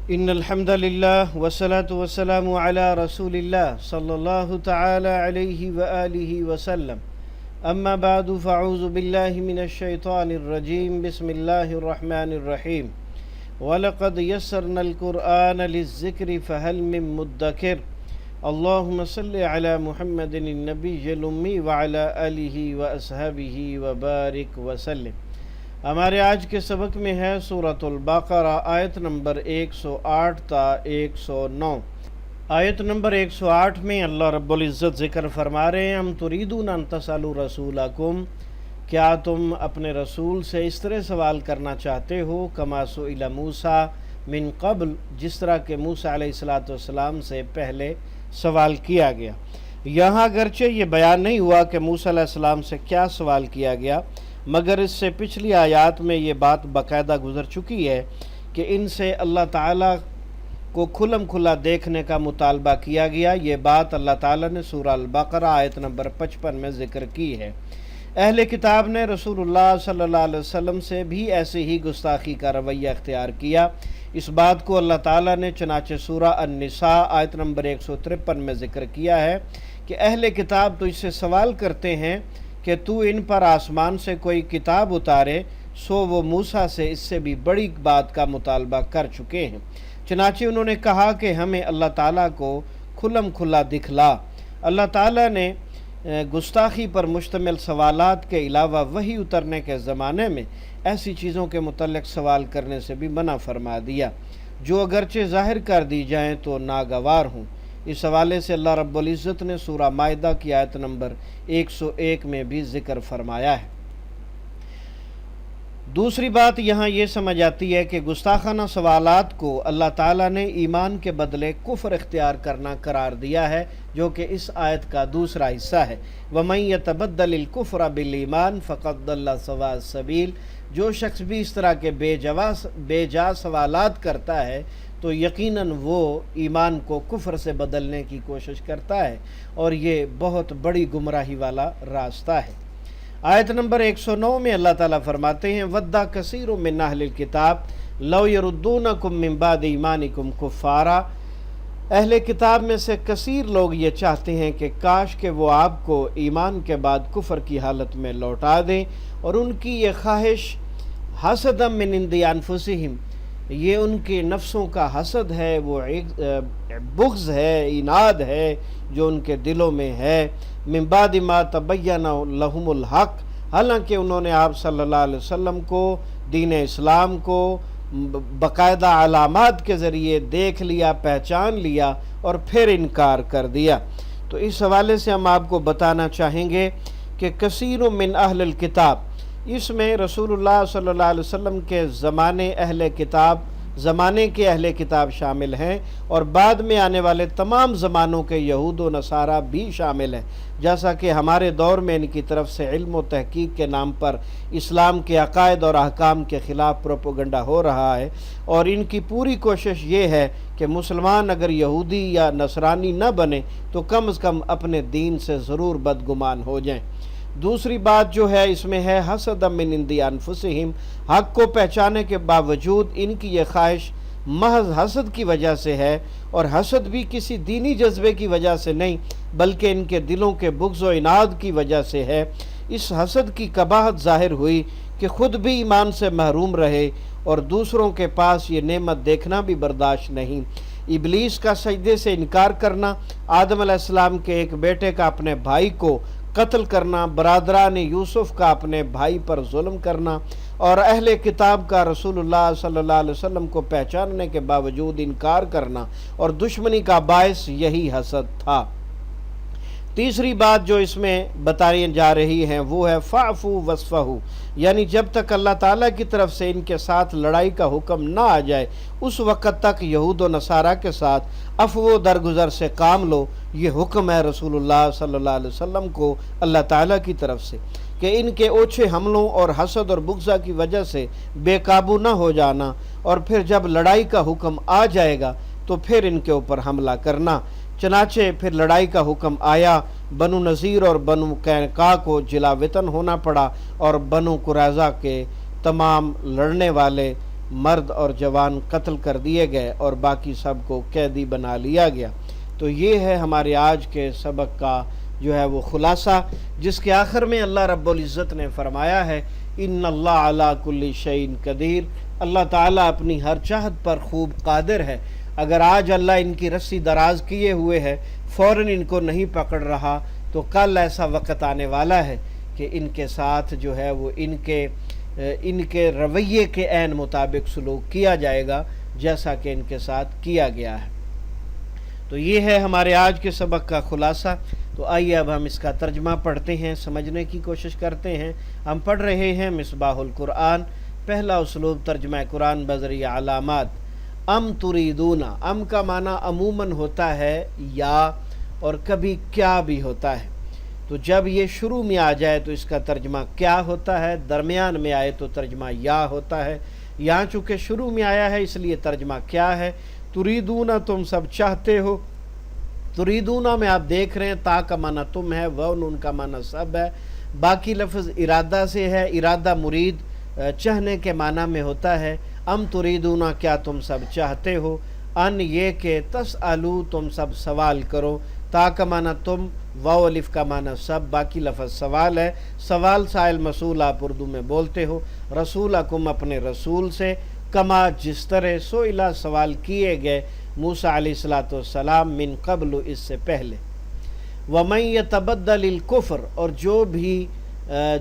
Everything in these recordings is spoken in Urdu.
إن الحمد لله والصلاة والسلام على رسول الله صلى الله تعالى عليه وآله وسلم. أما بعد فأعوذ بالله من الشيطان الرجيم. بسم الله الرحمن الرحيم. وَلَقَدْ يَسَّرْنَا الْقُرْآنَ لِلذِّكْرِ فَهَلْ مِن مُدَّكِرٍ. اللهم صل على محمد النبي الأمي وعلى آله وأصحابه وبارك وسلم. ہمارے آج کے سبق میں ہے سورۃ البقرہ آیت نمبر 108 تا 109۔ آیت نمبر 108 میں اللہ رب العزت ذکر فرما رہے ہیں، ہم تریدون ان تسألوا رسولکم، کیا تم اپنے رسول سے اس طرح سوال کرنا چاہتے ہو، کما سئل موسیٰ من قبل، جس طرح کہ موسیٰ علیہ السلام سے پہلے سوال کیا گیا۔ یہاں اگرچہ یہ بیان نہیں ہوا کہ موسیٰ علیہ السلام سے کیا سوال کیا گیا، مگر اس سے پچھلی آیات میں یہ بات باقاعدہ گزر چکی ہے کہ ان سے اللہ تعالیٰ کو کھلم کھلا دیکھنے کا مطالبہ کیا گیا۔ یہ بات اللہ تعالیٰ نے سورہ البقرہ آیت نمبر 55 میں ذکر کی ہے۔ اہل کتاب نے رسول اللہ صلی اللہ علیہ وسلم سے بھی ایسے ہی گستاخی کا رویہ اختیار کیا۔ اس بات کو اللہ تعالیٰ نے چنانچہ سورہ النساء آیت نمبر 153 میں ذکر کیا ہے کہ اہل کتاب تو اس سے سوال کرتے ہیں کہ تو ان پر آسمان سے کوئی کتاب اتارے، سو وہ موسیٰ سے اس سے بھی بڑی بات کا مطالبہ کر چکے ہیں۔ چنانچہ انہوں نے کہا کہ ہمیں اللہ تعالیٰ کو کھلم کھلا دکھلا۔ اللہ تعالیٰ نے گستاخی پر مشتمل سوالات کے علاوہ وحی اترنے کے زمانے میں ایسی چیزوں کے متعلق سوال کرنے سے بھی منع فرما دیا جو اگرچہ ظاہر کر دی جائیں تو ناگوار ہوں۔ اس حوالے سے اللہ رب العزت نے سورہ مائدہ کی آیت نمبر 101 میں بھی ذکر فرمایا ہے۔ دوسری بات یہاں یہ سمجھ آتی ہے کہ گستاخانہ سوالات کو اللہ تعالیٰ نے ایمان کے بدلے کفر اختیار کرنا قرار دیا ہے، جو کہ اس آیت کا دوسرا حصہ ہے۔ وَمَن يَتَبَدَّلِ الْكُفْرَ بِالْإِيمَانِ فَقَدْ ضَلَّ سَوَاءَ السَّبِيلِ، جو شخص بھی اس طرح کے بے جا سوالات کرتا ہے تو یقیناً وہ ایمان کو کفر سے بدلنے کی کوشش کرتا ہے، اور یہ بہت بڑی گمراہی والا راستہ ہے۔ آیت نمبر 109 میں اللہ تعالیٰ فرماتے ہیں، وَدَّ كَثِيرٌ مِّنْ أَهْلِ الْكِتَابِ لَوْ يَرُدُّونَكُم مِّن بَعْدِ إِيمَانِكُمْ كُفَّارًا، اہل کتاب میں سے کثیر لوگ یہ چاہتے ہیں کہ کاش کہ وہ آپ کو ایمان کے بعد کفر کی حالت میں لوٹا دیں، اور ان کی یہ خواہش حسدا من عند انفسہم، یہ ان کے نفسوں کا حسد ہے، وہ بغض ہے، عناد ہے جو ان کے دلوں میں ہے۔ من بعد ما تبین لہم الحق، حالانکہ انہوں نے آپ صلی اللہ علیہ وسلم کو، دین اسلام کو باقاعدہ علامات کے ذریعے دیکھ لیا، پہچان لیا، اور پھر انکار کر دیا۔ تو اس حوالے سے ہم آپ کو بتانا چاہیں گے کہ کثیر من اہل الکتاب، اس میں رسول اللہ صلی اللہ علیہ وسلم کے زمانے کے اہل کتاب شامل ہیں، اور بعد میں آنے والے تمام زمانوں کے یہود و نصارہ بھی شامل ہیں، جیسا کہ ہمارے دور میں ان کی طرف سے علم و تحقیق کے نام پر اسلام کے عقائد اور احکام کے خلاف پروپیگنڈا ہو رہا ہے، اور ان کی پوری کوشش یہ ہے کہ مسلمان اگر یہودی یا نصرانی نہ بنے تو کم از کم اپنے دین سے ضرور بدگمان ہو جائیں۔ دوسری بات جو ہے اس میں ہے حسد من عند انفسہم، حق کو پہچانے کے باوجود ان کی یہ خواہش محض حسد کی وجہ سے ہے، اور حسد بھی کسی دینی جذبے کی وجہ سے نہیں بلکہ ان کے دلوں کے بغض و عناد کی وجہ سے ہے۔ اس حسد کی قباحت ظاہر ہوئی کہ خود بھی ایمان سے محروم رہے اور دوسروں کے پاس یہ نعمت دیکھنا بھی برداشت نہیں۔ ابلیس کا سجدے سے انکار کرنا، آدم علیہ السلام کے ایک بیٹے کا اپنے بھائی کو قتل کرنا، برادران یوسف کا اپنے بھائی پر ظلم کرنا، اور اہل کتاب کا رسول اللہ صلی اللہ علیہ وسلم کو پہچاننے کے باوجود انکار کرنا، اور دشمنی کا باعث یہی حسد تھا۔ تیسری بات جو اس میں بتائی جا رہی ہے وہ ہے فاعفوا واصفحوا، یعنی جب تک اللہ تعالیٰ کی طرف سے ان کے ساتھ لڑائی کا حکم نہ آ جائے اس وقت تک یہود و نصارہ کے ساتھ عفو و درگزر سے کام لو۔ یہ حکم ہے رسول اللہ صلی اللہ علیہ وسلم کو اللہ تعالیٰ کی طرف سے کہ ان کے اوچھے حملوں اور حسد اور بغض کی وجہ سے بے قابو نہ ہو جانا، اور پھر جب لڑائی کا حکم آ جائے گا تو پھر ان کے اوپر حملہ کرنا۔ چنانچہ پھر لڑائی کا حکم آیا، بنو نذیر اور بنو قینقاع کو جلا وطن ہونا پڑا، اور بنو قریظہ کے تمام لڑنے والے مرد اور جوان قتل کر دیے گئے اور باقی سب کو قیدی بنا لیا گیا۔ تو یہ ہے ہمارے آج کے سبق کا جو ہے وہ خلاصہ، جس کے آخر میں اللہ رب العزت نے فرمایا ہے ان اللہ علی کل شیء قدیر، اللہ تعالیٰ اپنی ہر چاہت پر خوب قادر ہے۔ اگر آج اللہ ان کی رسی دراز کیے ہوئے ہے، فوراً ان کو نہیں پکڑ رہا، تو کل ایسا وقت آنے والا ہے کہ ان کے ساتھ جو ہے وہ ان کے رویے کے عین مطابق سلوک کیا جائے گا، جیسا کہ ان کے ساتھ کیا گیا ہے۔ تو یہ ہے ہمارے آج کے سبق کا خلاصہ۔ تو آئیے اب ہم اس کا ترجمہ پڑھتے ہیں، سمجھنے کی کوشش کرتے ہیں۔ ہم پڑھ رہے ہیں مصباح القرآن، پہلا اسلوب ترجمہ قرآن بذریعہ علامات۔ ام تریدون، ام کا معنی عموماً ہوتا ہے یا، اور کبھی کیا بھی ہوتا ہے۔ تو جب یہ شروع میں آ جائے تو اس کا ترجمہ کیا ہوتا ہے، درمیان میں آئے تو ترجمہ یا ہوتا ہے۔ یہاں چونکہ شروع میں آیا ہے اس لیے ترجمہ کیا ہے۔ تریدون، تم سب چاہتے ہو۔ تریدون میں آپ دیکھ رہے ہیں تا کا معنی تم ہے، و نون کا معنی سب ہے۔ باقی لفظ ارادہ سے ہے، ارادہ مرید چاہنے کے معنی میں ہوتا ہے۔ ام تریدون، کیا تم سب چاہتے ہو، ان یہ کہ تسالو، تم سب سوال کرو۔ تا کا معنی تم، واو الف کا معنی سب، باقی لفظ سوال ہے۔ سوال سائل مسئول آپ اردو میں بولتے ہو۔ رسولکم، اپنے رسول سے، کما جس طرح، سئلہ سوال کیے گئے، موسیٰ علیہ السلام من قبل، اس سے پہلے۔ وَمَن يَتَبَدَّلِ الْكُفْرَ، اور جو بھی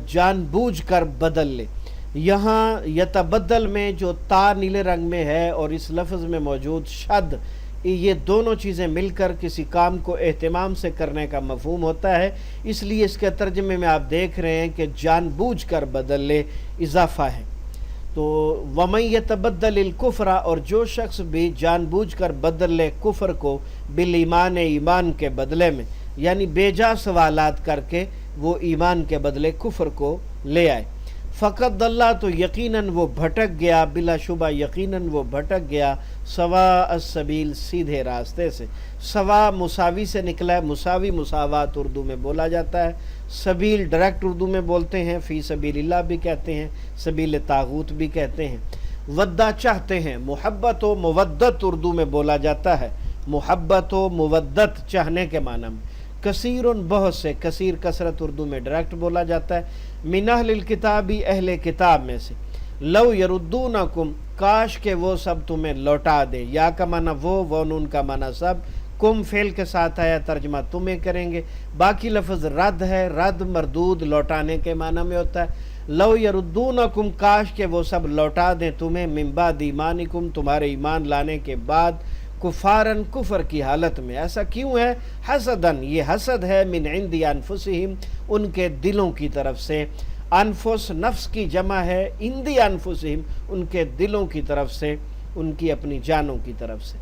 جان بوجھ کر بدل لے۔ یہاں یتبدل میں جو تا نیلے رنگ میں ہے اور اس لفظ میں موجود شد، یہ دونوں چیزیں مل کر کسی کام کو اہتمام سے کرنے کا مفہوم ہوتا ہے، اس لیے اس کے ترجمے میں آپ دیکھ رہے ہیں کہ جان بوجھ کر بدل لے اضافہ ہے۔ تو وَمَن يَتَبَدَّلِ الْكُفْرَ، اور جو شخص بھی جان بوجھ کر بدل لے کفر کو بالایمان، ایمان کے بدلے میں، یعنی بے جا سوالات کر کے وہ ایمان کے بدلے کفر کو لے آئے۔ فقط اللہ، تو یقیناً وہ بھٹک گیا، بلا شبہ یقیناً وہ بھٹک گیا، سواء السبیل، سیدھے راستے سے۔ سوا مساوی سے نکلا ہے، مساوی مساوات اردو میں بولا جاتا ہے۔ سبیل ڈائریکٹ اردو میں بولتے ہیں، فی سبیل اللہ بھی کہتے ہیں، سبیل طاغوت بھی کہتے ہیں۔ ودہ چاہتے ہیں، محبت و مودت اردو میں بولا جاتا ہے، محبت و مودت چاہنے کے معنی میں۔ کثیر، بہت سے، کثیر کثرت اردو میں ڈائریکٹ بولا جاتا ہے۔ من اہل الکتابی، اہل کتاب میں سے۔ لو یردونکم، کاش کہ وہ سب تمہیں لوٹا دے۔ یا کا معنی وہ نون کا معنی سب، کم فعل کے ساتھ آیا، ترجمہ تمہیں کریں گے۔ باقی لفظ رد ہے، رد مردود لوٹانے کے معنی میں ہوتا ہے۔ لو یردونکم، کاش کہ وہ سب لوٹا دیں تمہیں، من بعد ایمانکم، تمہارے ایمان لانے کے بعد، کفارن، کفر کی حالت میں۔ ایسا کیوں ہے؟ حسدن، یہ حسد ہے، من عند انفسہم، ان کے دلوں کی طرف سے۔ انفس نفس کی جمع ہے، عندی انفسہم، ان کے دلوں کی طرف سے، ان کی اپنی جانوں کی طرف سے۔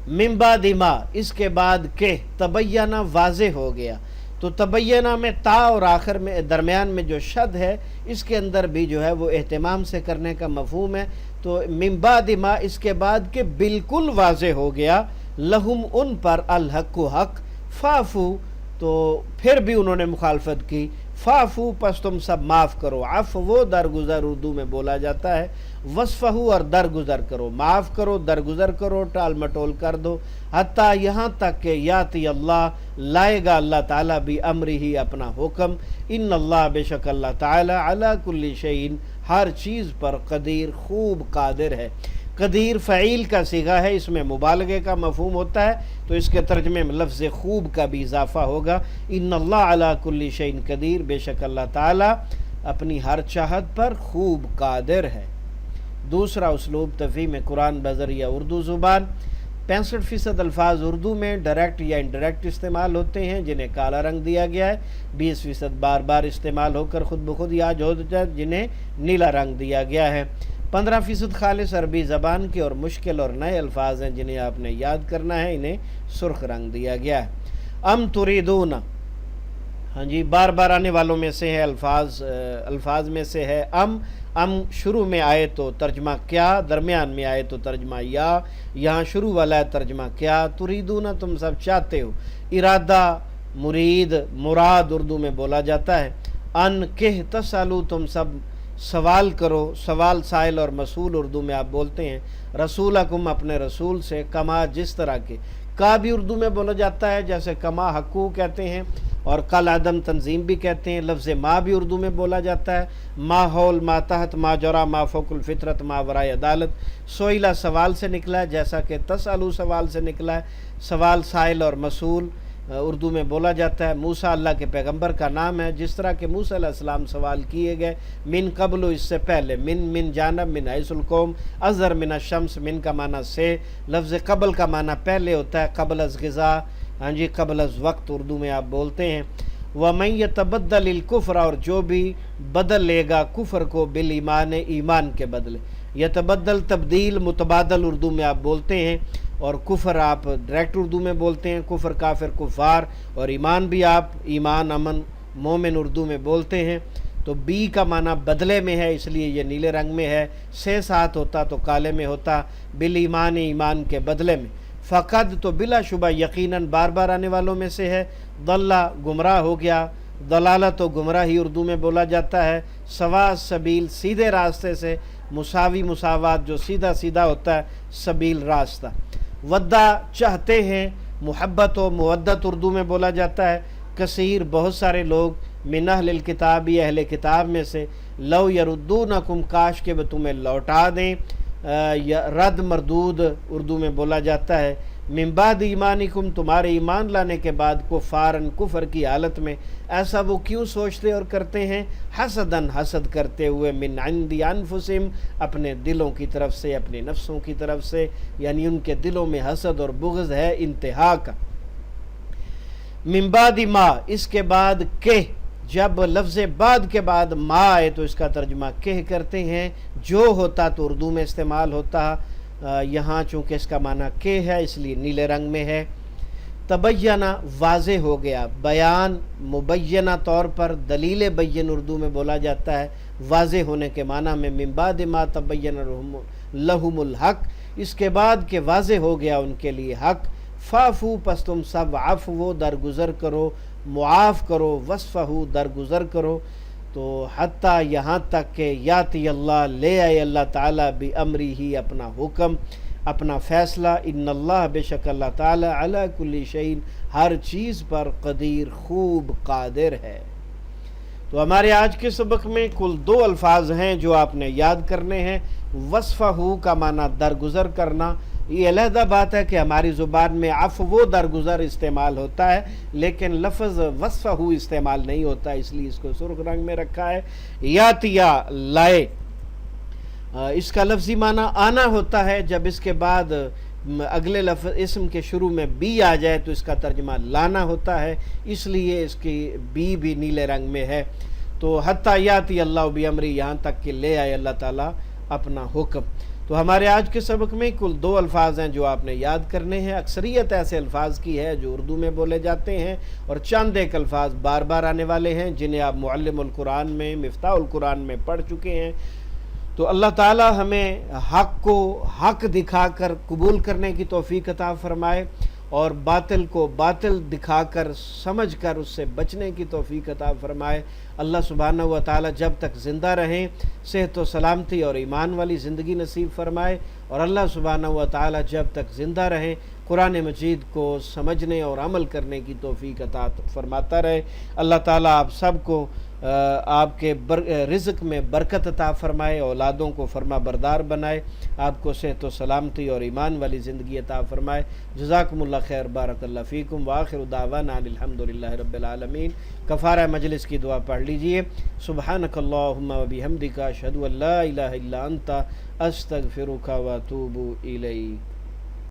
من بعد ما، اس کے بعد کہ، تبینہ، واضح ہو گیا۔ تو تبینہ میں تا اور آخر میں درمیان میں جو شد ہے، اس کے اندر بھی جو ہے وہ اہتمام سے کرنے کا مفہوم ہے۔ تو من بعد ما، اس کے بعد کہ بالکل واضح ہو گیا، لہم، ان پر، الحق، حق، فافو، تو پھر بھی انہوں نے مخالفت کی، فافو، پس تم سب معاف کرو۔ عفو درگزر اردو میں بولا جاتا ہے، وصفہو، اور درگزر کرو، معاف کرو، درگزر کرو، ٹال مٹول کر دو، حتیٰ، یہاں تک کہ یاتی اللہ، لائے گا اللہ تعالیٰ بھی امرہی، اپنا حکم۔ ان اللہ، بے شک اللہ تعالیٰ، علی کل شیء، ہر چیز پر، قدیر، خوب قادر ہے۔ قدیر فعیل کا صیغہ ہے، اس میں مبالغے کا مفہوم ہوتا ہے، تو اس کے ترجمے میں لفظ خوب کا بھی اضافہ ہوگا۔ ان اللہ علی کل شیء قدیر، بے شک اللہ تعالیٰ اپنی ہر چاہت پر خوب قادر ہے۔ دوسرا اسلوب تفہیم قرآن بذریعہ اردو زبان۔ 65% الفاظ اردو میں ڈائریکٹ یا انڈائریکٹ استعمال ہوتے ہیں، جنہیں کالا رنگ دیا گیا ہے۔ 20% بار بار استعمال ہو کر خود بخود یاد ہو جاتا ہے، جنہیں نیلا رنگ دیا گیا ہے۔ 15% خالص عربی زبان کے اور مشکل اور نئے الفاظ ہیں، جنہیں آپ نے یاد کرنا ہے، انہیں سرخ رنگ دیا گیا ہے۔ ام تریدون، ہاں جی، بار بار آنے والوں میں سے ہے، الفاظ میں سے ہے ام شروع میں آئے تو ترجمہ کیا، درمیان میں آئے تو ترجمہ یا، یہاں شروع والا ہے ترجمہ کیا۔ تریدون، تم سب چاہتے ہو، ارادہ، مرید، مراد اردو میں بولا جاتا ہے۔ ان کہ، تسالو، تم سب سوال کرو، سوال سائل اور مسئول اردو میں آپ بولتے ہیں، رسولکم اپنے رسول سے، کما جس طرح کے، کا بھی اردو میں بولا جاتا ہے جیسے کما حقو کہتے ہیں، اور کل عدم تنظیم بھی کہتے ہیں، لفظ ما بھی اردو میں بولا جاتا ہے، ما حول، ما تحت، ما جرا، ما فوق الفطرت، ما ورائے عدالت، سوئلہ سوال سے نکلا ہے جیسا کہ تسالو سوال سے نکلا ہے، سوال سائل اور مسئول اردو میں بولا جاتا ہے۔ موسیٰ اللہ کے پیغمبر کا نام ہے، جس طرح کہ موسیٰ علیہ السلام سوال کیے گئے، من قبل، اس سے پہلے، من جانب، من حیث القوم، ازہر من الشمس، من کا معنی سے، لفظ قبل کا معنی پہلے ہوتا ہے، قبل از غذا، ہاں جی، قبل از وقت اردو میں آپ بولتے ہیں۔ وَمَن يَتَبَدَّلِ الْكُفْرَ، اور جو بھی بدل لے گا کفر کو، بالایمان، ایمان کے بدلے، یتبدل تبدیل، متبادل اردو میں آپ بولتے ہیں، اور کفر آپ ڈائریکٹ اردو میں بولتے ہیں، کفر کافر کفار، اور ایمان بھی آپ ایمان امن مومن اردو میں بولتے ہیں۔ تو بی کا معنی بدلے میں ہے، اس لیے یہ نیلے رنگ میں ہے، سے ساتھ ہوتا تو کالے میں ہوتا، بالایمان، ایمان کے بدلے میں، فقد تو بلا شبہ یقیناً بار بار آنے والوں میں سے ہے، ضلع گمراہ ہو گیا، ضلالت و گمراہی اردو میں بولا جاتا ہے، سوا سبیل سیدھے راستے سے، مساوی مساوات جو سیدھا سیدھا ہوتا ہے، سبیل راستہ، ودا چاہتے ہیں، محبت و مودت اردو میں بولا جاتا ہے، کثیر بہت سارے لوگ، من اہل الکتاب، اہل کتاب میں سے، لو یردونکم کاش کہ وہ تمہیں لوٹا دیں، رد مردود اردو میں بولا جاتا ہے، من بعد ایمانکم تمہارے ایمان لانے کے بعد، کفارن کفر کی حالت میں، ایسا وہ کیوں سوچتے اور کرتے ہیں، حسدن حسد کرتے ہوئے، من عند انفسہم اپنے دلوں کی طرف سے، اپنے نفسوں کی طرف سے، یعنی ان کے دلوں میں حسد اور بغض ہے انتہا کا۔ من بعد ما، اس کے بعد کہ، جب لفظ بعد کے بعد ما آئے تو اس کا ترجمہ کہ کرتے ہیں، جو ہوتا تو اردو میں استعمال ہوتا، یہاں چونکہ اس کا معنی کہ ہے اس لیے نیلے رنگ میں ہے۔ تبینہ واضح ہو گیا، بیان مبینہ طور پر، دلیل بین اردو میں بولا جاتا ہے، واضح ہونے کے معنی میں، من بعد ما تبین لہم الحق، اس کے بعد کہ واضح ہو گیا ان کے لیے حق، فافو پس تم سب عفو درگزر کرو، معاف کرو، وصفہو درگزر کرو، تو حتیٰ یہاں تک کہ یاتی اللہ، لے آئے اللہ تعالیٰ، بامری ہی اپنا حکم، اپنا فیصلہ، ان اللہ بے شک اللہ تعالیٰ، علی کل شیء ہر چیز پر، قدیر خوب قادر ہے۔ تو ہمارے آج کے سبق میں کل 2 الفاظ ہیں جو آپ نے یاد کرنے ہیں۔ وصفہو کا معنی درگزر کرنا، یہ علیحدہ بات ہے کہ ہماری زبان میں عفو درگزر استعمال ہوتا ہے، لیکن لفظ وصفہو استعمال نہیں ہوتا، اس لیے اس کو سرخ رنگ میں رکھا ہے۔ یاتیا لائے، اس کا لفظی معنی آنا ہوتا ہے، جب اس کے بعد اگلے لفظ اسم کے شروع میں بی آ جائے تو اس کا ترجمہ لانا ہوتا ہے، اس لیے اس کی بی بھی نیلے رنگ میں ہے۔ تو حتیٰ یاتی اللہ بامری، یہاں تک کہ لے آئے اللہ تعالیٰ اپنا حکم۔ تو ہمارے آج کے سبق میں کل 2 الفاظ ہیں جو آپ نے یاد کرنے ہیں۔ اکثریت ایسے الفاظ کی ہے جو اردو میں بولے جاتے ہیں، اور چند ایک الفاظ بار بار آنے والے ہیں جنہیں آپ معلم القرآن میں، مفتاح القرآن میں پڑھ چکے ہیں۔ تو اللہ تعالی ہمیں حق کو حق دکھا کر قبول کرنے کی توفیق عطا فرمائے، اور باطل کو باطل دکھا کر سمجھ کر اس سے بچنے کی توفیق عطا فرمائے۔ اللہ سبحانہ و تعالی جب تک زندہ رہیں صحت و سلامتی اور ایمان والی زندگی نصیب فرمائے، اور اللہ سبحانہ و تعالی جب تک زندہ رہیں قرآن مجید کو سمجھنے اور عمل کرنے کی توفیق عطا فرماتا رہے۔ اللہ تعالی آپ سب کو آپ کے رزق میں برکت عطا فرمائے، اولادوں کو فرما بردار بنائے، آپ کو صحت و سلامتی اور ایمان والی زندگی عطا فرمائے۔ جزاکم اللہ خیر، بارک اللہ فیکم، وآخر دعوانا ان الحمدللہ رب العالمین۔ کفارہ مجلس کی دعا پڑھ لیجئے۔ سبحانک اللہم و بحمدک، اشہد ان لا الہ الا انت، استغفرک و اتوب الیک۔